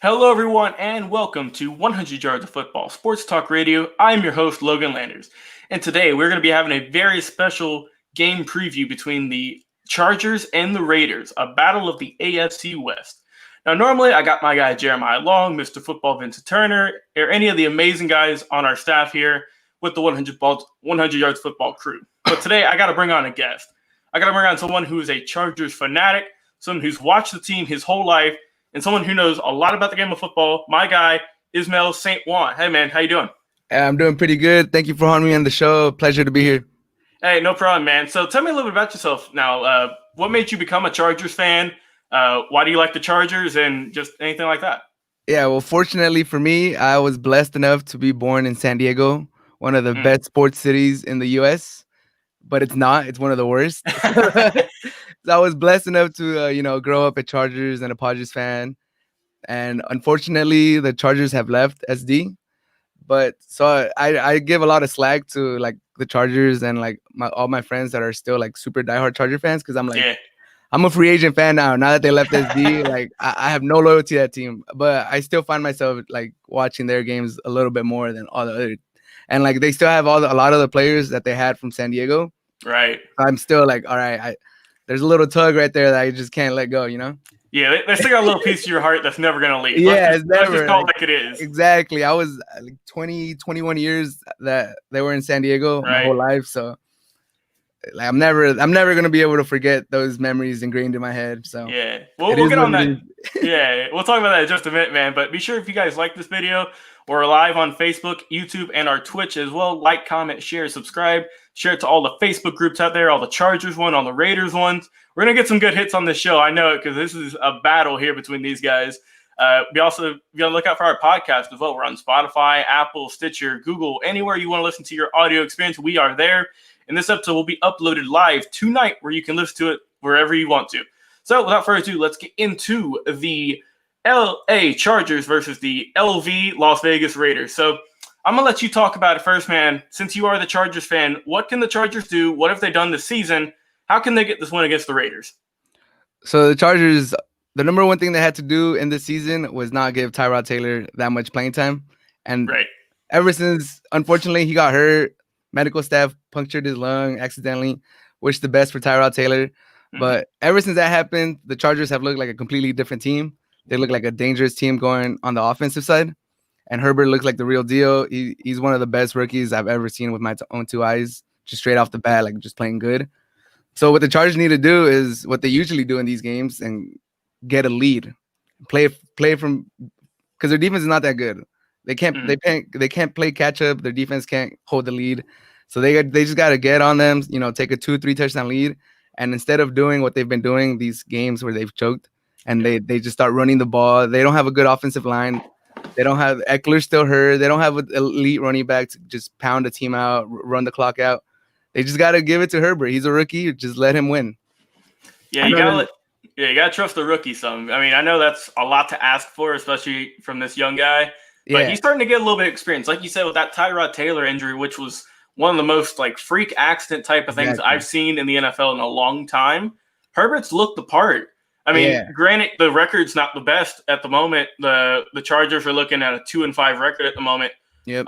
Hello, everyone, and welcome to 100 Yards of Football Sports Talk Radio. I'm your host, Logan Landers, and today we're going to be having a very special game preview between the Chargers and the Raiders, a battle of the AFC West. Now, normally I got my guy Jeremiah Long, Mr. Football Vincent Turner, or any of the amazing guys on our staff here with the 100 Yards Football crew. But today I got to bring on a guest. I got to bring on someone who is a Chargers fanatic, someone who's watched the team his whole life, and someone who knows a lot about the game of football, my guy, Ismail St. Juan. Hey, man, how you doing? I'm doing pretty good. Thank you for having me on the show. Pleasure to be here. Hey, no problem, man. So tell me a little bit about yourself now. What made you become a Chargers fan? Why do you like the Chargers and just anything like that? Yeah, well, fortunately for me, I was blessed enough to be born in San Diego, one of the best sports cities in the U.S., but it's not. It's one of the worst. So I was blessed enough to, grow up a Chargers and a Padres fan. And unfortunately, the Chargers have left SD. But so I give a lot of slack to like the Chargers and like all my friends that are still like super diehard Charger fans because I'm like, Yeah. I'm a free agent fan now. Now that they left SD, like I have no loyalty to that team, but I still find myself like watching their games a little bit more than all the other. And like they still have a lot of the players that they had from San Diego. Right. I'm still like, all right, there's a little tug right there that I just can't let go, Yeah, they still got a little piece of your heart that's never going to leave. Yeah, let's just call it like it is. Exactly. I was like 20, 21 years that they were in San Diego my whole life, so like I'm never gonna be able to forget those memories ingrained in my head. So yeah, we'll get on that. Yeah, we'll talk about that in just a minute, man. But be sure if you guys like this video, we're live on Facebook, YouTube, and our Twitch as well. Like, comment, share, subscribe. Share it to all the Facebook groups out there, all the Chargers one, all the Raiders ones. We're gonna get some good hits on this show. I know it because this is a battle here between these guys. We also be on the lookout for our podcast as well. We're on Spotify, Apple, Stitcher, Google, anywhere you want to listen to your audio experience. We are there. And this episode will be uploaded live tonight where you can listen to it wherever you want to. So without further ado, let's get into the LA Chargers versus the LV Las Vegas Raiders. So I'm going to let you talk about it first, man. Since you are the Chargers fan, what can the Chargers do? What have they done this season? How can they get this win against the Raiders? So the Chargers, the number one thing they had to do in this season was not give Tyrod Taylor that much playing time. And ever since, unfortunately, he got hurt, medical staff punctured his lung accidentally. Wish the best for Tyrod Taylor. But ever since that happened, the Chargers have looked like a completely different team. They look like a dangerous team going on the offensive side. And Herbert looks like the real deal. He's one of the best rookies I've ever seen with my own two eyes, just straight off the bat, like just playing good. So what the Chargers need to do is what they usually do in these games and get a lead. Play from because their defense is not that good. They can't play catch up. Their defense can't hold the lead. So they just got to get on them, take a 2-3 touchdown lead. And instead of doing what they've been doing these games where they've choked and they just start running the ball, they don't have a good offensive line. They don't have Eckler still hurt. They don't have an elite running back to just pound the team out, run the clock out. They just got to give it to Herbert. He's a rookie. Just let him win. Yeah, you gotta trust the rookie some. I mean, I know that's a lot to ask for, especially from this young guy. But he's starting to get a little bit of experience. Like you said, with that Tyrod Taylor injury, which was one of the most like freak accident type of things I've seen in the NFL in a long time. Herbert's looked the part. I mean, granted, the record's not the best at the moment. The Chargers are looking at a 2-5 record at the moment. Yep.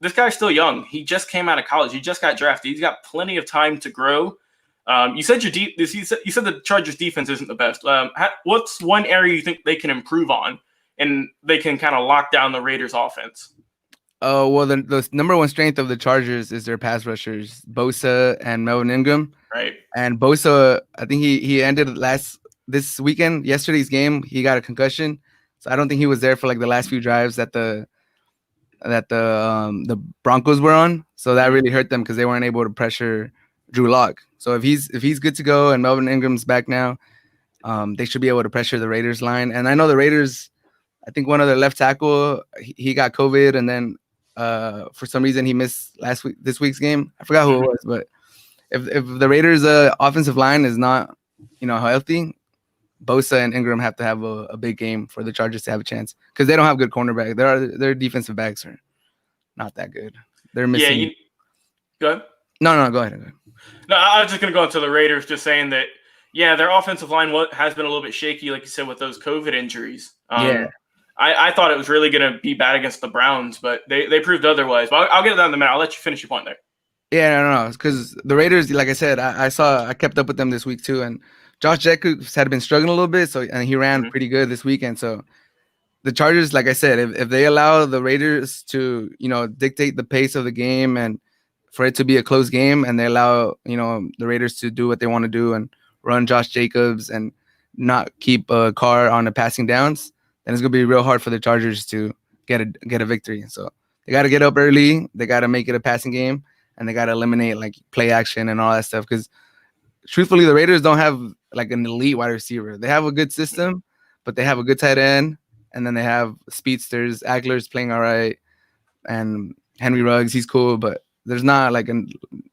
This guy's still young. He just came out of college. He just got drafted. He's got plenty of time to grow. You said you said the Chargers defense isn't the best. What's one area you think they can improve on, and they can kind of lock down the Raiders' offense? Well, the number one strength of the Chargers is their pass rushers, Bosa and Melvin Ingram. Right. And Bosa, I think he ended this weekend, yesterday's game. He got a concussion, so I don't think he was there for like the last few drives that the Broncos were on. So that really hurt them because they weren't able to pressure Drew Lock. So if he's good to go and Melvin Ingram's back now, they should be able to pressure the Raiders line. And I know the Raiders, I think one of their left tackle, he got COVID, and then for some reason he missed this week's game. I forgot who it was, but if the Raiders' offensive line is not healthy, Bosa and Ingram have to have a big game for the Chargers to have a chance because they don't have good cornerback. Their defensive backs are not that good. They're missing. Yeah, go ahead. No, go ahead. No, I was just going to go into the Raiders, just saying that, their offensive line has been a little bit shaky, like you said, with those COVID injuries. I thought it was really going to be bad against the Browns, but they proved otherwise. But I'll get to that in a minute. I'll let you finish your point there. Yeah, no, because the Raiders, like I said, I kept up with them this week too, and Josh Jacobs had been struggling a little bit, and he ran pretty good this weekend. So the Chargers, like I said, if they allow the Raiders to, dictate the pace of the game and for it to be a close game, and they allow, the Raiders to do what they want to do and run Josh Jacobs and not keep a Carr on the passing downs, then it's gonna be real hard for the Chargers to get a victory. So they got to get up early, they got to make it a passing game, and they got to eliminate like play action and all that stuff. Because truthfully, the Raiders don't have like an elite wide receiver. They have a good system, but they have a good tight end. And then they have speedsters. Agler's playing all right, and Henry Ruggs, he's cool, but there's not like a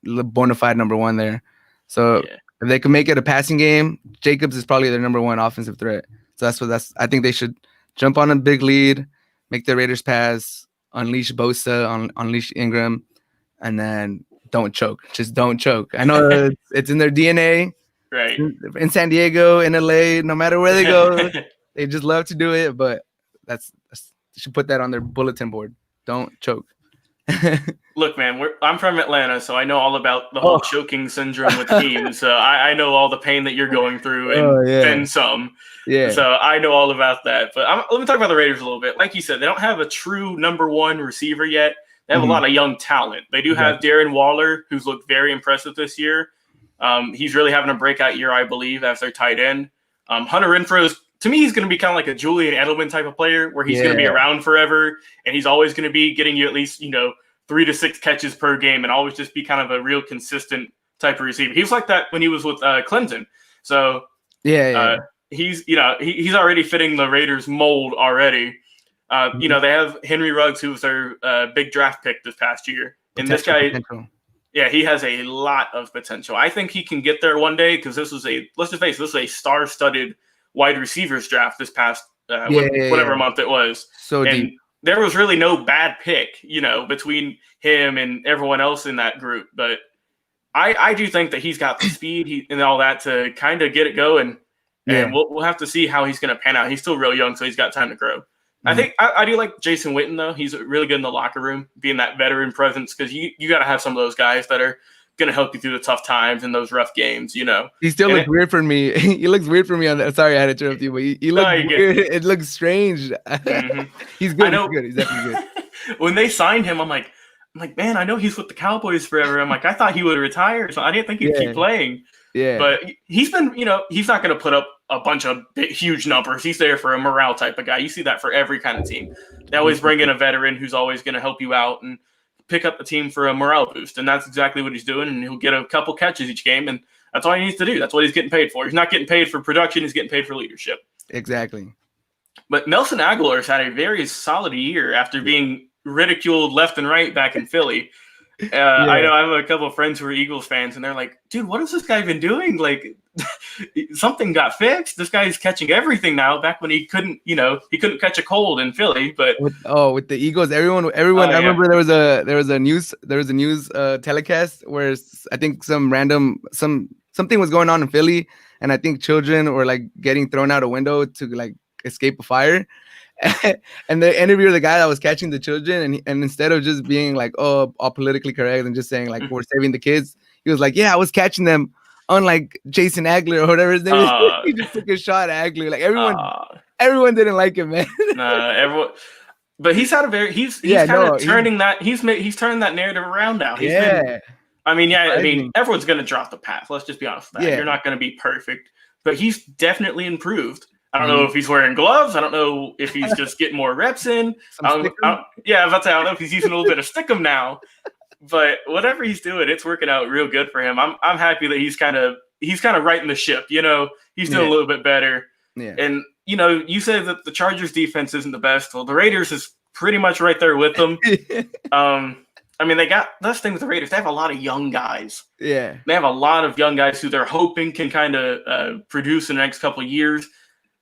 bona fide number one there. So if they can make it a passing game, Jacobs is probably their number one offensive threat. So I think they should jump on a big lead, make the Raiders pass, unleash Bosa, unleash Ingram, and then don't choke. Just don't choke. I know it's in their DNA. Right. In San Diego, in LA, no matter where they go. They just love to do it, but they should put that on their bulletin board. Don't choke. Look, man, I'm from Atlanta, so I know all about the whole choking syndrome with teams. So I know all the pain that you're going through, and then some. Yeah. So I know all about that. But let me talk about the Raiders a little bit. Like you said, they don't have a true number one receiver yet. They have a lot of young talent. They do have Darren Waller, who's looked very impressive this year. He's really having a breakout year, I believe, as their tight end. Hunter Renfrow to me, he's going to be kind of like a Julian Edelman type of player where he's going to be around forever, and he's always going to be getting you at least, 3 to 6 catches per game and always just be kind of a real consistent type of receiver. He was like that when he was with Clemson. So he's already fitting the Raiders mold already. They have Henry Ruggs, who was their big draft pick this past year. And this guy, he has a lot of potential. I think he can get there one day because let's just face it, this is a star-studded wide receivers draft this past whatever month it was. So deep. There was really no bad pick, between him and everyone else in that group. But I do think that he's got the speed and all that to kind of get it going. And we'll have to see how he's going to pan out. He's still real young, so he's got time to grow. I think I do like Jason Witten, though. He's really good in the locker room, being that veteran presence, because you got to have some of those guys that are going to help you through the tough times and those rough games, He still looks weird for me. He looks weird for me on that. Sorry, I had to interrupt you, but he looks weird. It looks strange. He's good. He's good. He's definitely good. When they signed him, I'm like, man, I know he's with the Cowboys forever. I'm like, I thought he would retire, so I didn't think he'd keep playing. Yeah. But he's been, he's not going to put up a bunch of huge numbers. He's there for a morale type of guy. You see that for every kind of team. They always bring in a veteran who's always going to help you out and pick up the team for a morale boost. And that's exactly what he's doing. And he'll get a couple catches each game. And that's all he needs to do. That's what he's getting paid for. He's not getting paid for production. He's getting paid for leadership. Exactly. But Nelson Aguilar's had a very solid year after being ridiculed left and right back in Philly. I know I have a couple of friends who are Eagles fans, and they're like, dude, what has this guy been doing? Like, something got fixed. This guy's catching everything now. Back when he couldn't catch a cold in Philly. But with the Eagles, everyone. I remember there was a news telecast where I think something was going on in Philly, and I think children were like getting thrown out a window to like escape a fire. And they interviewed the guy that was catching the children, and instead of just being like, all politically correct and just saying like we're saving the kids, he was like, I was catching them, unlike Jason Agler or whatever his name is. He just took a shot at Agler. Like everyone didn't like him, man. Everyone. But he's had he's turning that narrative around now. I mean, everyone's gonna drop the path. Let's just be honest with that. You're not gonna be perfect, but he's definitely improved. I don't know if he's wearing gloves. I don't know if he's just getting more reps in. I was about to say, I don't know if he's using a little bit of stickum now. But whatever he's doing, it's working out real good for him. I'm happy that he's kind of righting the ship. He's doing a little bit better. Yeah. And you said that the Chargers defense isn't the best. Well, the Raiders is pretty much right there with them. I mean, that's the thing with the Raiders. They have a lot of young guys. Yeah. They have a lot of young guys who they're hoping can kind of produce in the next couple of years.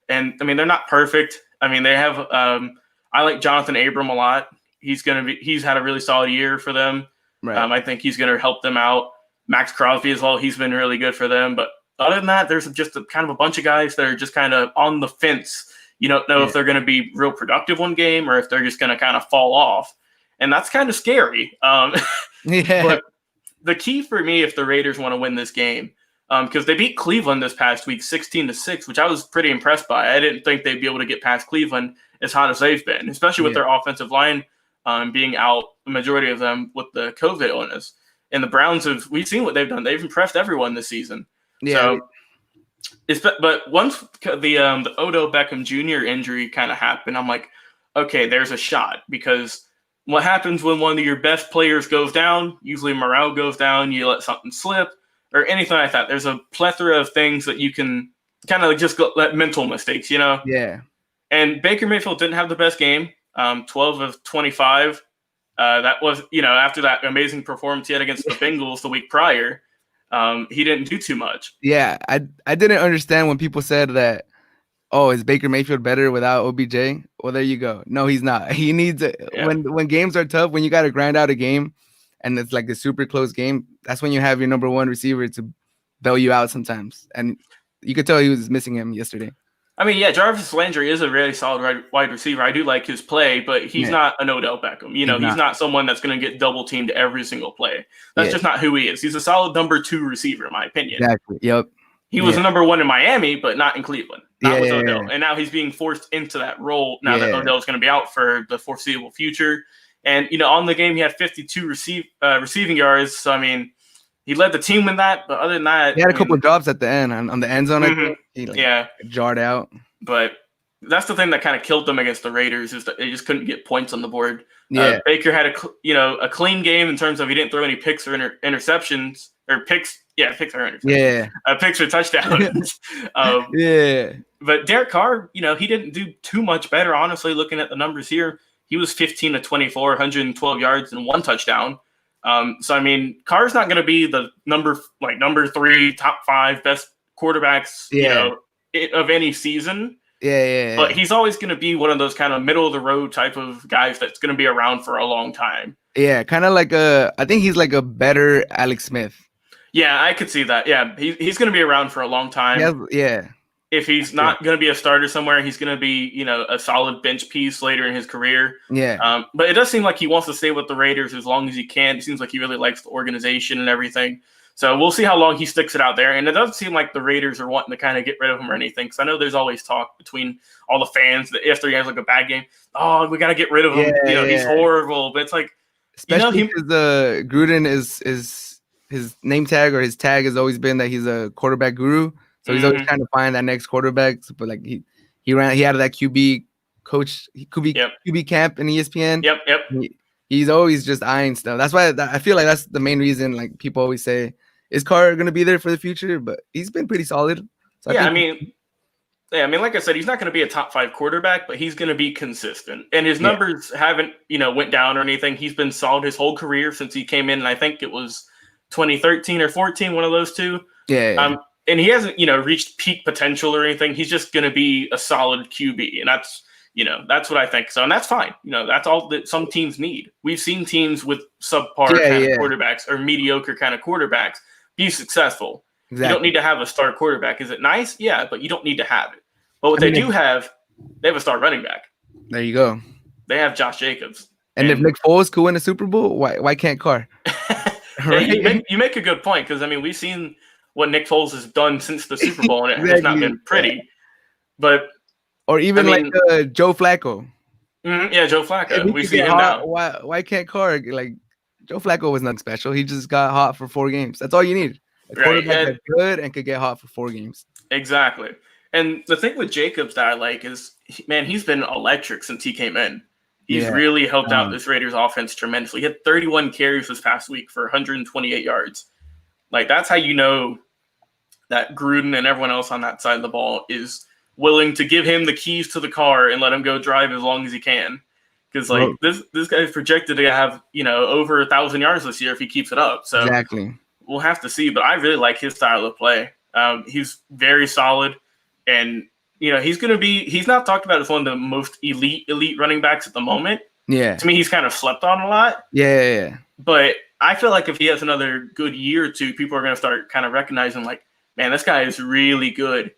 And I mean, they're not perfect. I mean, they have. I like Jonathan Abram a lot. He's had a really solid year for them. Right. I think he's going to help them out. Max Crosby as well. He's been really good for them. But other than that, there's just kind of a bunch of guys that are just kind of on the fence. You don't know if they're going to be real productive one game or if they're just going to kind of fall off. And that's kind of scary. But the key for me, if the Raiders want to win this game, because they beat Cleveland this past week 16-6, which I was pretty impressed by. I didn't think they'd be able to get past Cleveland as hot as they've been, especially with their offensive line being out, the majority of them with the COVID illness. And the Browns we've seen what they've done. They've impressed everyone this season. Yeah. So, but once the Odell Beckham Jr. injury kind of happened, I'm like, okay, there's a shot, because what happens when one of your best players goes down, usually morale goes down, you let something slip or anything like that. There's a plethora of things that you can kind of just let mental mistakes, you know? Yeah. And Baker Mayfield didn't have the best game, 12 of 25. That was, after that amazing performance he had against the Bengals the week prior, he didn't do too much. Yeah, I didn't understand when people said that, oh, is Baker Mayfield better without OBJ? Well, there you go. No, he's not. He needs when games are tough, when you got to grind out a game and it's like a super close game, that's when you have your number one receiver to bail you out sometimes. And you could tell he was missing him yesterday. I mean, Jarvis Landry is a really solid wide receiver. I do like his play, but he's not an Odell Beckham. He's not someone that's going to get double teamed every single play. That's just not who he is. He's a solid number 2 receiver, in my opinion. Exactly. Yep. He was a number 1 in Miami, but not in Cleveland. Not with Odell. And now he's being forced into that role now that Odell's going to be out for the foreseeable future. And, on the game, he had 52 receiving yards. So, I mean, he led the team in that, but other than that, he had a couple of drops at the end on the end zone. I think. He jarred out. But that's the thing that kind of killed them against the Raiders, is that they just couldn't get points on the board. Yeah. Baker had a clean game in terms of he didn't throw any picks or interceptions or picks. Yeah, picks or interceptions. Yeah, picks or touchdowns. But Derek Carr, he didn't do too much better. Honestly, looking at the numbers here, he was 15 of 24, 112 yards and 1 touchdown. So I mean, Carr's not going to be the number 3, top 5 best quarterbacks, of any season. But he's always going to be one of those kind of middle of the road type of guys that's going to be around for a long time. Yeah, kind of like I think he's like a better Alex Smith. Yeah, I could see that. Yeah, he's going to be around for a long time. Yeah. If he's not going to be a starter somewhere, he's going to be, a solid bench piece later in his career. Yeah. But it does seem like he wants to stay with the Raiders as long as he can. It seems like he really likes the organization and everything. So we'll see how long he sticks it out there. And it doesn't seem like the Raiders are wanting to kind of get rid of him or anything. Because I know there's always talk between all the fans that if he has like a bad game, oh, we got to get rid of him. He's horrible. But it's like, especially because Gruden is his name tag or his tag has always been that he's a quarterback guru. So he's always trying to find that next quarterback. But like he had that QB coach, QB camp in ESPN. Yep. He's always just eyeing stuff. That's why I feel like that's the main reason. Like people always say, is Carr going to be there for the future? But he's been pretty solid. So I mean, like I said, he's not going to be a top 5 quarterback, but he's going to be consistent. And his numbers haven't, went down or anything. He's been solid his whole career since he came in. And I think it was 2013 or 14, one of those two. Yeah. And he hasn't, reached peak potential or anything. He's just going to be a solid QB. And that's, that's what I think. So, and that's fine. That's all that some teams need. We've seen teams with subpar kind of quarterbacks or mediocre kind of quarterbacks be successful. Exactly. You don't need to have a star quarterback. Is it nice? Yeah, but you don't need to have it. But what they do have, they have a star running back. There you go. They have Josh Jacobs. And if Nick Foles could win a Super Bowl, why can't Carr? Right? You make a good point, because, I mean, we've seen what Nick Foles has done since the Super Bowl, and it has not been pretty. But or even Joe Flacco. Joe Flacco. We see him now. Why can't Carr? Like, Joe Flacco was nothing special. He just got hot for 4 games. That's all you need. A quarterback that's good and could get hot for 4 games. Exactly. And the thing with Jacobs that I like is, man, he's been electric since he came in. He's really helped out this Raiders offense tremendously. He had 31 carries this past week for 128 yards. Like, that's how you know that Gruden and everyone else on that side of the ball is willing to give him the keys to the car and let him go drive as long as he can. Because, like, this guy's projected to have, over 1,000 yards this year if he keeps it up. So exactly. We'll have to see. But I really like his style of play. He's very solid. And, he's not talked about as one of the most elite running backs at the moment. Yeah. To me, he's kind of slept on a lot. Yeah. But I feel like if he has another good year or two, people are going to start kind of recognizing, like, man, this guy is really good.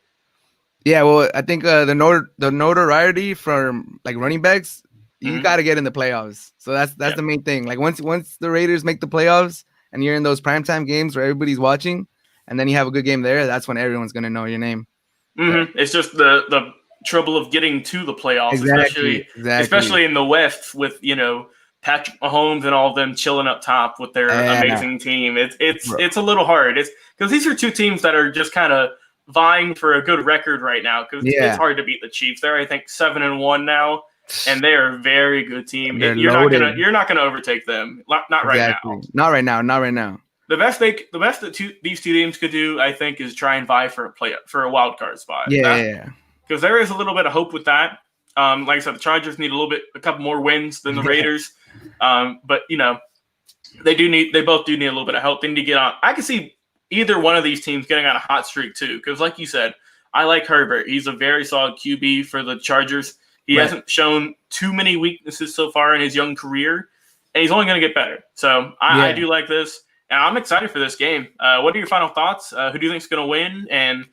Yeah, well, I think the notoriety from like running backs, you got to get in the playoffs. So that's the main thing. Like once the Raiders make the playoffs and you're in those primetime games where everybody's watching, and then you have a good game there, that's when everyone's gonna know your name. So. It's just the trouble of getting to the playoffs, especially in the West with Patrick Mahomes and all of them chilling up top with their amazing team. It's a little hard. It's because these are two teams that are just kind of vying for a good record right now because it's hard to beat the Chiefs. They're I think 7-1 now, and they are a very good team. You're not gonna overtake them. Not right now. Not right now. Not right now. The best that these two teams could do, I think, is try and vie for a wild card spot. Yeah. Because there is a little bit of hope with that. Like I said, the Chargers need a couple more wins than the Raiders. But they both do need a little bit of help. They need to get on. I can see either one of these teams getting on a hot streak too. Because like you said, I like Herbert. He's a very solid QB for the Chargers. He hasn't shown too many weaknesses so far in his young career, and he's only going to get better. So I do like this, and I'm excited for this game. What are your final thoughts? Who do you think is going to win, and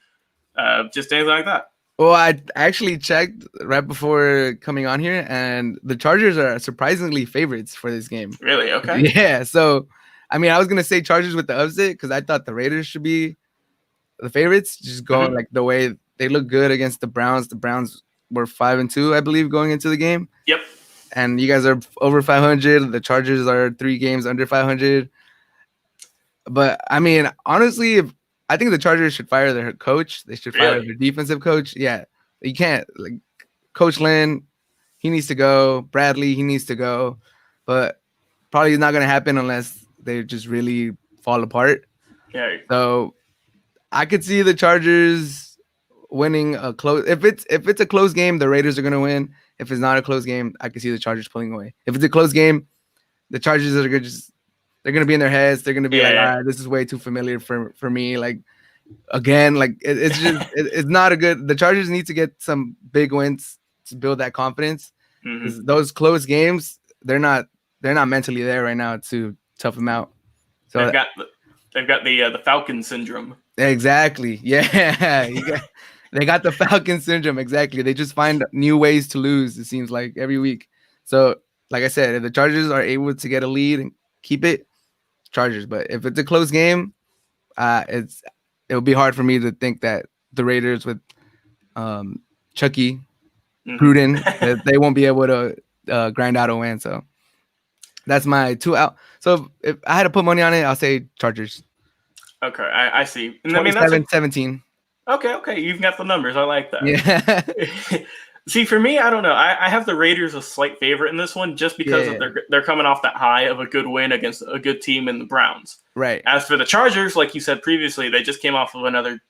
just anything like that? Well, I actually checked right before coming on here, and the Chargers are surprisingly favorites for this game. Really? Okay. Yeah. So, I mean, I was gonna say Chargers with the upset because I thought the Raiders should be the favorites, just going like the way they look good against the Browns. The Browns were 5-2, I believe, going into the game. Yep. And you guys are over 500. The Chargers are 3 games under 500. But I mean, honestly, I think the Chargers should fire their coach. They should fire their defensive coach. Yeah, you can't like Coach Lynn. He needs to go. Bradley, he needs to go. But probably not going to happen unless they just really fall apart. Yeah. So I could see the Chargers winning a close. If it's a close game, the Raiders are going to win. If it's not a close game, I could see the Chargers pulling away. If it's a close game, the Chargers are going to just. They're gonna be in their heads. They're gonna be like, "All right, this is way too familiar for me." Like, again, like it's just it's not a good. The Chargers need to get some big wins to build that confidence. Those close games, they're not mentally there right now to tough them out. So they've got the Falcon syndrome. Exactly. Yeah, they got the Falcon syndrome. Exactly. They just find new ways to lose. It seems like every week. So, like I said, if the Chargers are able to get a lead and keep it. Chargers, but if it's a close game, it'll be hard for me to think that the Raiders with Chucky, Gruden, that they won't be able to grind out a win. So that's my 2 out. So if I had to put money on it, I'll say Chargers. Okay, I see. And 27-17. Okay, you've got the numbers. I like that. Yeah. See, for me, I don't know. I have the Raiders a slight favorite in this one just because of they're coming off that high of a good win against a good team in the Browns. Right. As for the Chargers, like you said previously, they just came off of another,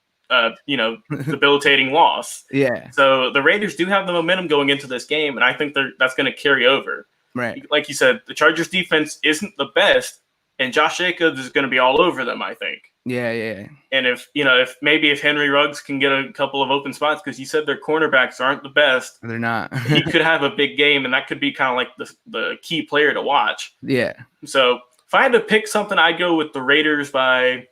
debilitating loss. Yeah. So the Raiders do have the momentum going into this game, and I think that's going to carry over. Right. Like you said, the Chargers defense isn't the best, and Josh Jacobs is going to be all over them, I think. Yeah. And if Henry Ruggs can get a couple of open spots, because you said their cornerbacks aren't the best, they're not. he could have a big game, and that could be kind of like the key player to watch. Yeah. So if I had to pick something, I'd go with the Raiders by,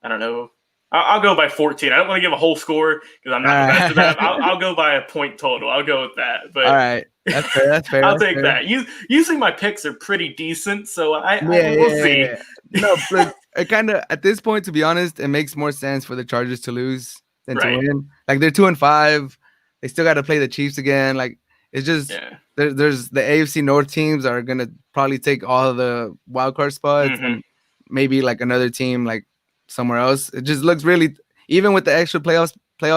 I don't know, I'll go by 14. I don't want to give a whole score because I'm not the best at that. I'll go by a point total. I'll go with that. But all right, that's fair. That's fair. I'll take that. Usually my picks are pretty decent, so we'll see. Yeah. No, but it kind of at this point, to be honest, it makes more sense for the Chargers to lose than to win. Like they're 2-5, they still got to play the Chiefs again. Like it's just there's the AFC North teams are gonna probably take all of the wild card spots, and maybe like another team like somewhere else. It just looks really, even with the extra playoff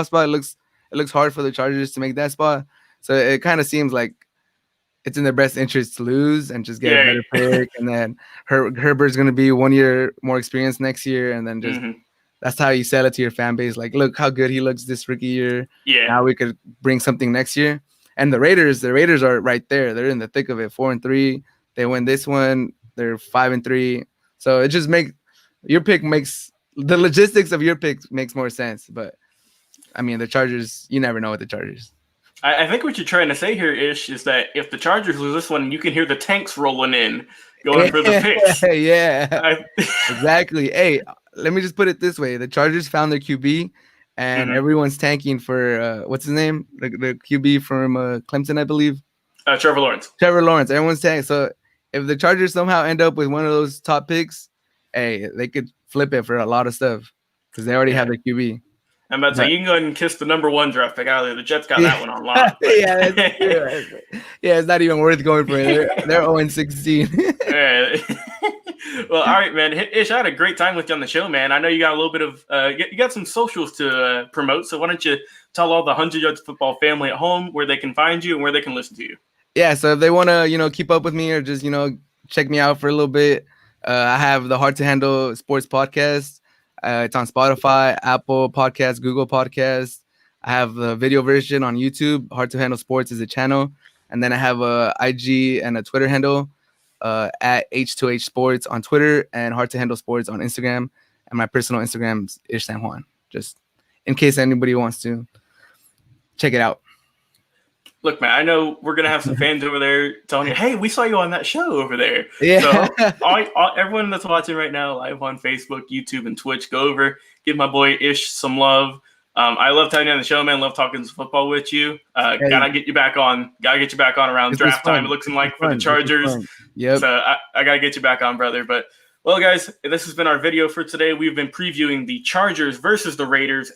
spot, it looks hard for the Chargers to make that spot. So it kind of seems like it's in their best interest to lose and just get a better pick. And then Herbert's going to be 1 year more experienced next year. And then just that's how you sell it to your fan base. Like, look how good he looks this rookie year. Yeah. Now we could bring something next year. And the Raiders are right there. They're in the thick of it. 4-3. They win this one. They're 5-3. So it just makes the logistics of your pick makes more sense. But I mean, the Chargers, you never know with the Chargers. I think what you're trying to say here, Ish, is that if the Chargers lose this one, you can hear the tanks rolling in, going for the picks. Yeah, exactly. Hey, let me just put it this way. The Chargers found their QB, and everyone's tanking for what's his name, the QB from Clemson, I believe. Trevor Lawrence. Everyone's tanking. So if the Chargers somehow end up with one of those top picks, hey, they could flip it for a lot of stuff because they already have the QB. I'm about to say, you can go ahead and kiss the #1 draft pick out of there. The Jets got that one on lock. Yeah, it's not even worth going for it. They're 0-16. Well, all right, man. Ish, I had a great time with you on the show, man. I know you got a little bit of you got some socials to promote, so why don't you tell all the 100 Yards Football family at home where they can find you and where they can listen to you? Yeah, so if they want to, keep up with me or just, check me out for a little bit, I have the Hard to Handle Sports Podcast. It's on Spotify, Apple Podcasts, Google Podcasts. I have the video version on YouTube. Hard to Handle Sports is a channel. And then I have a IG and a Twitter handle at H2H Sports on Twitter and Hard to Handle Sports on Instagram. And my personal Instagram is Ish San Juan, just in case anybody wants to check it out. Look, man, I know we're going to have some fans over there telling you, hey, we saw you on that show over there. Yeah. So everyone that's watching right now live on Facebook, YouTube, and Twitch, go over, give my boy Ish some love. I love having you on the show, man. Love talking football with you. Gotta get you back on. Gotta get you back on around draft time. It looks like for the Chargers. Yep. So I gotta get you back on, brother. But well, guys, this has been our video for today. We've been previewing the Chargers versus the Raiders,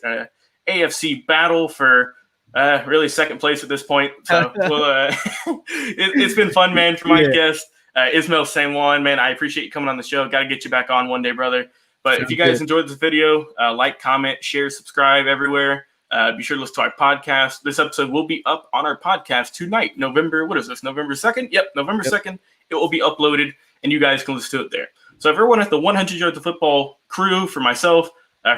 AFC battle for really second place at this point. So it's been fun, man. For my guest, Ismael San Juan, man, I appreciate you coming on the show. Got to get you back on one day, brother. But if you guys enjoyed this video, like, comment, share, subscribe everywhere. Be sure to listen to our podcast. This episode will be up on our podcast tonight, November 2nd? Yep, November 2nd. It will be uploaded, and you guys can listen to it there. So everyone at the 100 Yards of Football crew, for myself,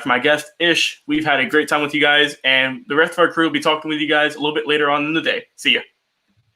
for my guest, Ish, we've had a great time with you guys, and the rest of our crew will be talking with you guys a little bit later on in the day. See ya.